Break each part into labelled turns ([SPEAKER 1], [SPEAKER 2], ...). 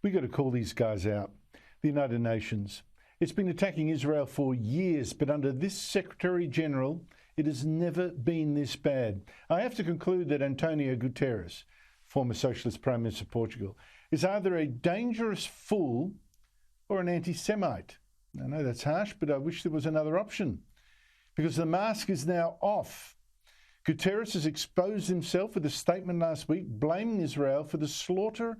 [SPEAKER 1] We got to call these guys out. The United Nations. It's been attacking Israel for years, but under this Secretary-General, it has never been this bad. I have to conclude that Antonio Guterres, former socialist Prime Minister of Portugal, is either a dangerous fool or an anti-Semite. I know that's harsh, but I wish there was another option, because the mask is now off. Guterres has exposed himself with a statement last week blaming Israel for the slaughter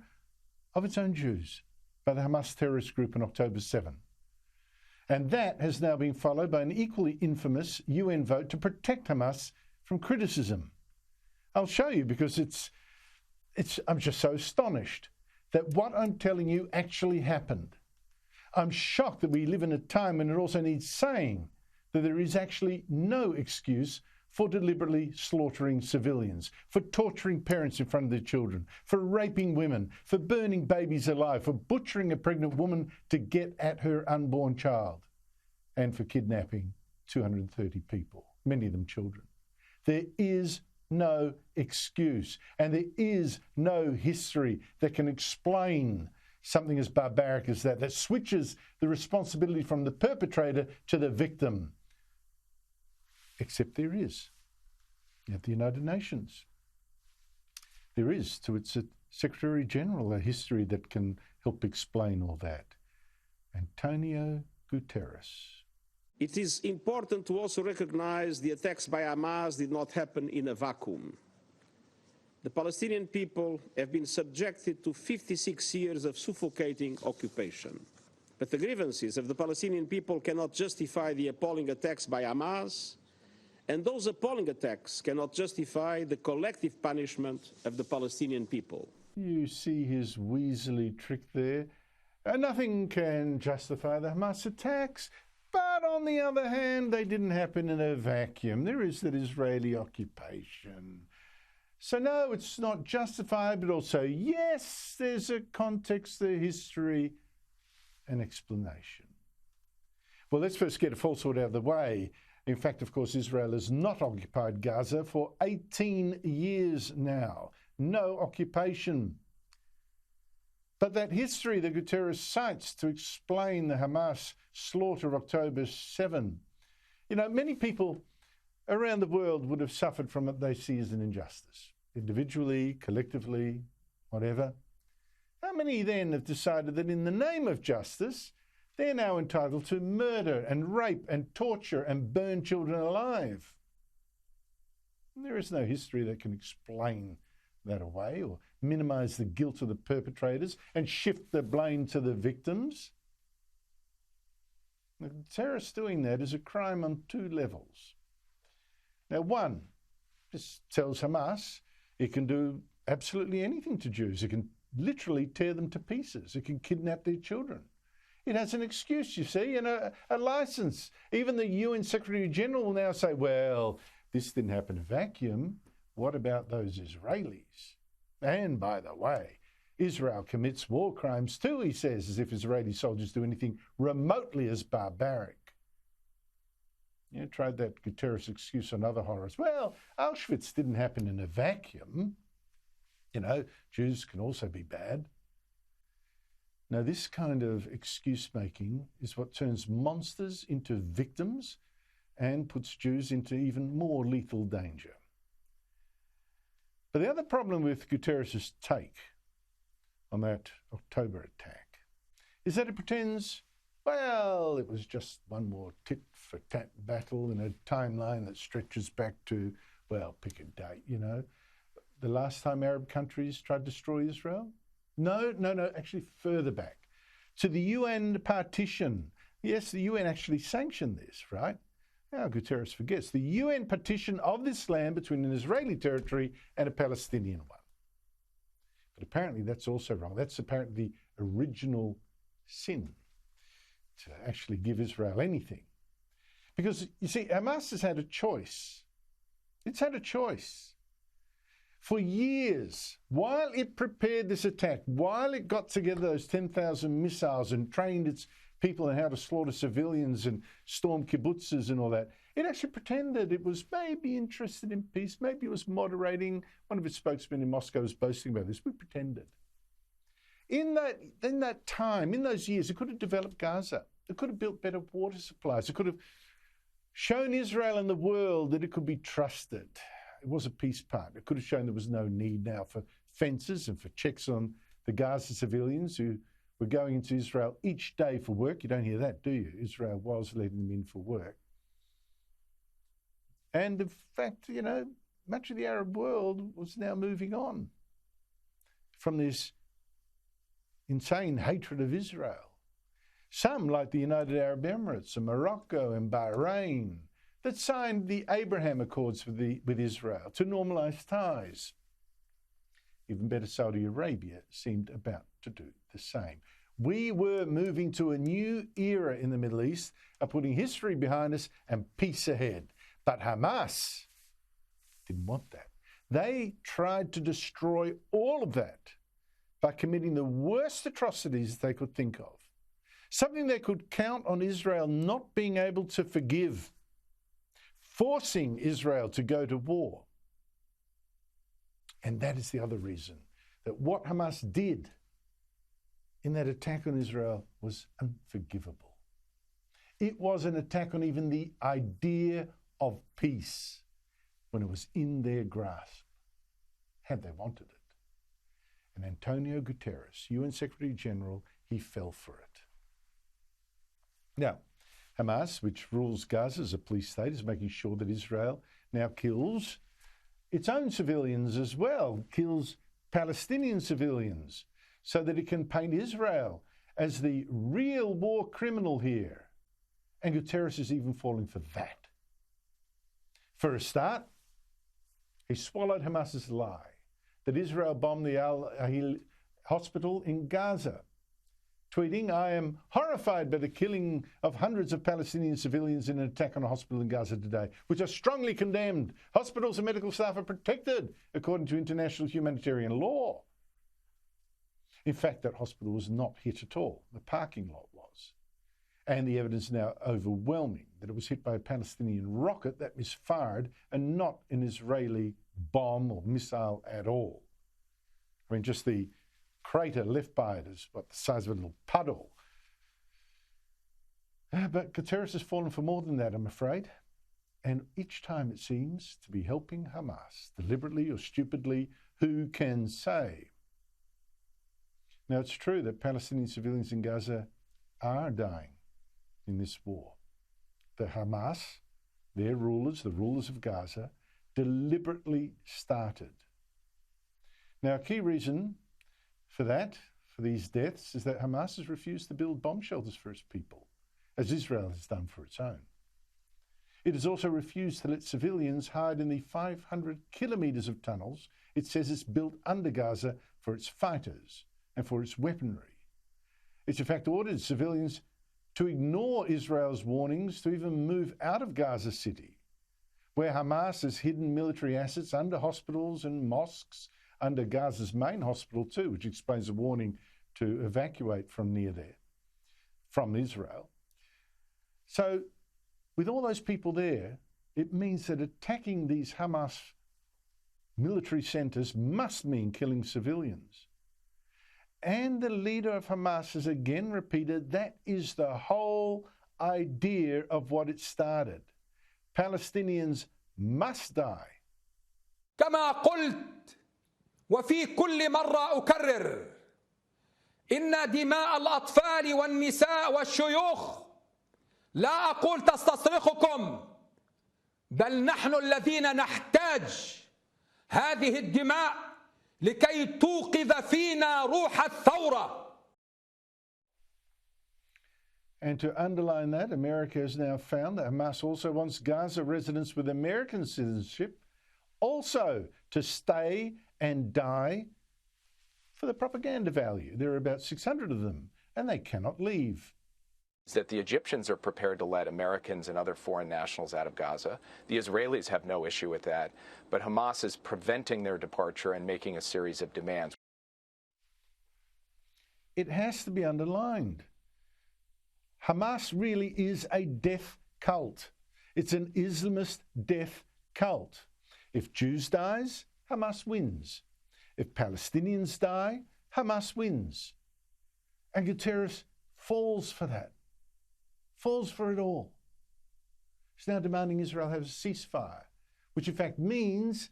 [SPEAKER 1] of its own Jews by the Hamas terrorist group on October 7. And that has now been followed by an equally infamous UN vote to protect Hamas from criticism. I'll show you, because I'm just so astonished that what I'm telling you actually happened. I'm shocked that we live in a time when it also needs saying that there is actually no excuse for deliberately slaughtering civilians, for torturing parents in front of their children, for raping women, for burning babies alive, for butchering a pregnant woman to get at her unborn child, and for kidnapping 230 people, many of them children. There is no excuse, and there is no history that can explain something as barbaric as that, that switches the responsibility from the perpetrator to the victim. Except there is, at the United Nations. There is, to its Secretary-General, a history that can help explain all that. Antonio Guterres.
[SPEAKER 2] It is important to also recognize the attacks by Hamas did not happen in a vacuum. The Palestinian people have been subjected to 56 years of suffocating occupation. But the grievances of the Palestinian people cannot justify the appalling attacks by Hamas, and those appalling attacks cannot justify the collective punishment of the Palestinian people.
[SPEAKER 1] You see his weaselly trick there. Nothing can justify the Hamas attacks, but on the other hand, they didn't happen in a vacuum. There is that Israeli occupation. So no, it's not justified, but also, yes, there's a context, a history, an explanation. Well, let's first get a falsehood out of the way. In fact, of course, Israel has not occupied Gaza for 18 years now. No occupation. But that history that Guterres cites to explain the Hamas slaughter of October 7, many people around the world would have suffered from what they see as an injustice, individually, collectively, whatever. How many then have decided that in the name of justice, they're now entitled to murder and rape and torture and burn children alive? And there is no history that can explain that away or minimise the guilt of the perpetrators and shift the blame to the victims. The terrorists doing that is a crime on two levels. Now, one, this tells Hamas it can do absolutely anything to Jews. It can literally tear them to pieces. It can kidnap their children. It has an excuse, you see, and a license. Even the UN Secretary-General will now say, well, this didn't happen in a vacuum. What about those Israelis? And by the way, Israel commits war crimes too, he says, as if Israeli soldiers do anything remotely as barbaric. Tried that Guterres excuse on other horrors. Well, Auschwitz didn't happen in a vacuum. Jews can also be bad. Now, this kind of excuse-making is what turns monsters into victims and puts Jews into even more lethal danger. But the other problem with Guterres' take on that October attack is that it pretends, well, it was just one more tit-for-tat battle in a timeline that stretches back to, well, pick a date, the last time Arab countries tried to destroy Israel? No, actually further back, to the UN partition. Yes, the UN actually sanctioned this, right? Now Guterres forgets. The UN partition of this land between an Israeli territory and a Palestinian one. But apparently that's also wrong. That's apparently the original sin, to actually give Israel anything. Because, you see, Hamas has had a choice. It's had a choice. For years, while it prepared this attack, while it got together those 10,000 missiles and trained its people in how to slaughter civilians and storm kibbutzes and all that, it actually pretended it was maybe interested in peace, maybe it was moderating. One of its spokesmen in Moscow was boasting about this. We pretended. In that time, in those years, it could have developed Gaza. It could have built better water supplies. It could have shown Israel and the world that it could be trusted. It was a peace partner. It could have shown there was no need now for fences and for checks on the Gaza civilians who were going into Israel each day for work. You don't hear that, do you? Israel was letting them in for work. And in fact, you know, much of the Arab world was now moving on from this insane hatred of Israel. Some, like the United Arab Emirates and Morocco and Bahrain, that signed the Abraham Accords with Israel to normalize ties. Even better, Saudi Arabia seemed about to do the same. We were moving to a new era in the Middle East, of putting history behind us and peace ahead. But Hamas didn't want that. They tried to destroy all of that by committing the worst atrocities they could think of. Something they could count on Israel not being able to forgive, forcing Israel to go to war. And that is the other reason that what Hamas did in that attack on Israel was unforgivable. It was an attack on even the idea of peace when it was in their grasp, had they wanted it. And Antonio Guterres, UN Secretary-General, he fell for it. Now, Hamas, which rules Gaza as a police state, is making sure that Israel now kills its own civilians as well, kills Palestinian civilians, so that it can paint Israel as the real war criminal here. And Guterres is even falling for that. For a start, he swallowed Hamas's lie that Israel bombed the Al-Ahil hospital in Gaza, tweeting, "I am horrified by the killing of hundreds of Palestinian civilians in an attack on a hospital in Gaza today, which are strongly condemned. Hospitals and medical staff are protected according to international humanitarian law." In fact, that hospital was not hit at all. The parking lot was. And the evidence now overwhelming that it was hit by a Palestinian rocket that misfired and not an Israeli bomb or missile at all. I mean, just the crater left by it is the size of a little puddle. But Guterres has fallen for more than that, I'm afraid. And each time it seems to be helping Hamas, deliberately or stupidly, who can say? Now, it's true that Palestinian civilians in Gaza are dying in this war. The Hamas, their rulers, the rulers of Gaza, deliberately started. Now, a key reason for that, for these deaths, is that Hamas has refused to build bomb shelters for its people, as Israel has done for its own. It has also refused to let civilians hide in the 500 kilometres of tunnels it says it's built under Gaza for its fighters and for its weaponry. It's in fact ordered civilians to ignore Israel's warnings to even move out of Gaza City, where Hamas has hidden military assets under hospitals and mosques, under Gaza's main hospital too, which explains the warning to evacuate from near there, from Israel. So with all those people there, it means that attacking these Hamas military centres must mean killing civilians. And the leader of Hamas has again repeated that is the whole idea of what it started. Palestinians must die.
[SPEAKER 3] كما قلت وفي كل مرة أكرر إن دماء الأطفال والنساء والشيوخ لا أقول تستصرخكم، بل نحن الذين نحتاج هذه الدماء لكي توقظ فينا روح الثورة.
[SPEAKER 1] And to underline that, America has now found that Hamas also wants Gaza residents with American citizenship also to stay and die for the propaganda value. There are about 600 of them, and they cannot leave.
[SPEAKER 4] That the Egyptians are prepared to let Americans and other foreign nationals out of Gaza. The Israelis have no issue with that, but Hamas is preventing their departure and making a series of demands.
[SPEAKER 1] It has to be underlined. Hamas really is a death cult. It's an Islamist death cult. If Jews die, Hamas wins. If Palestinians die, Hamas wins. And Guterres falls for that, falls for it all. He's now demanding Israel have a ceasefire, which in fact means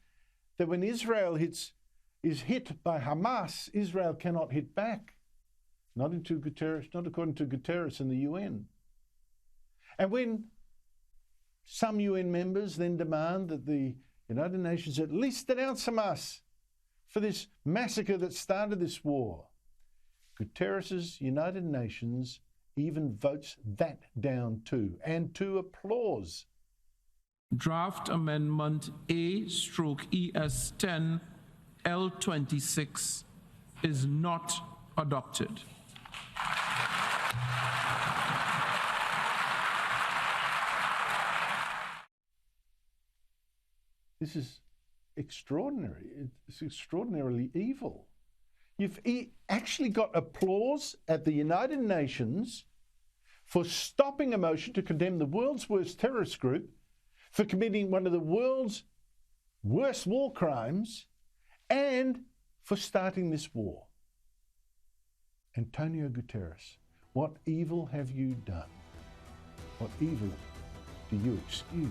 [SPEAKER 1] that when Israel is hit by Hamas, Israel cannot hit back. Not according to Guterres and the UN. And when some UN members then demand that the United Nations at least denounce Hamas for this massacre that started this war, Guterres' United Nations even votes that down too, and to applause.
[SPEAKER 5] Draft Amendment A/ES 10 L26 is not adopted.
[SPEAKER 1] This is extraordinary. It's extraordinarily evil. You've actually got applause at the United Nations for stopping a motion to condemn the world's worst terrorist group for committing one of the world's worst war crimes and for starting this war. Antonio Guterres, what evil have you done? What evil do you excuse?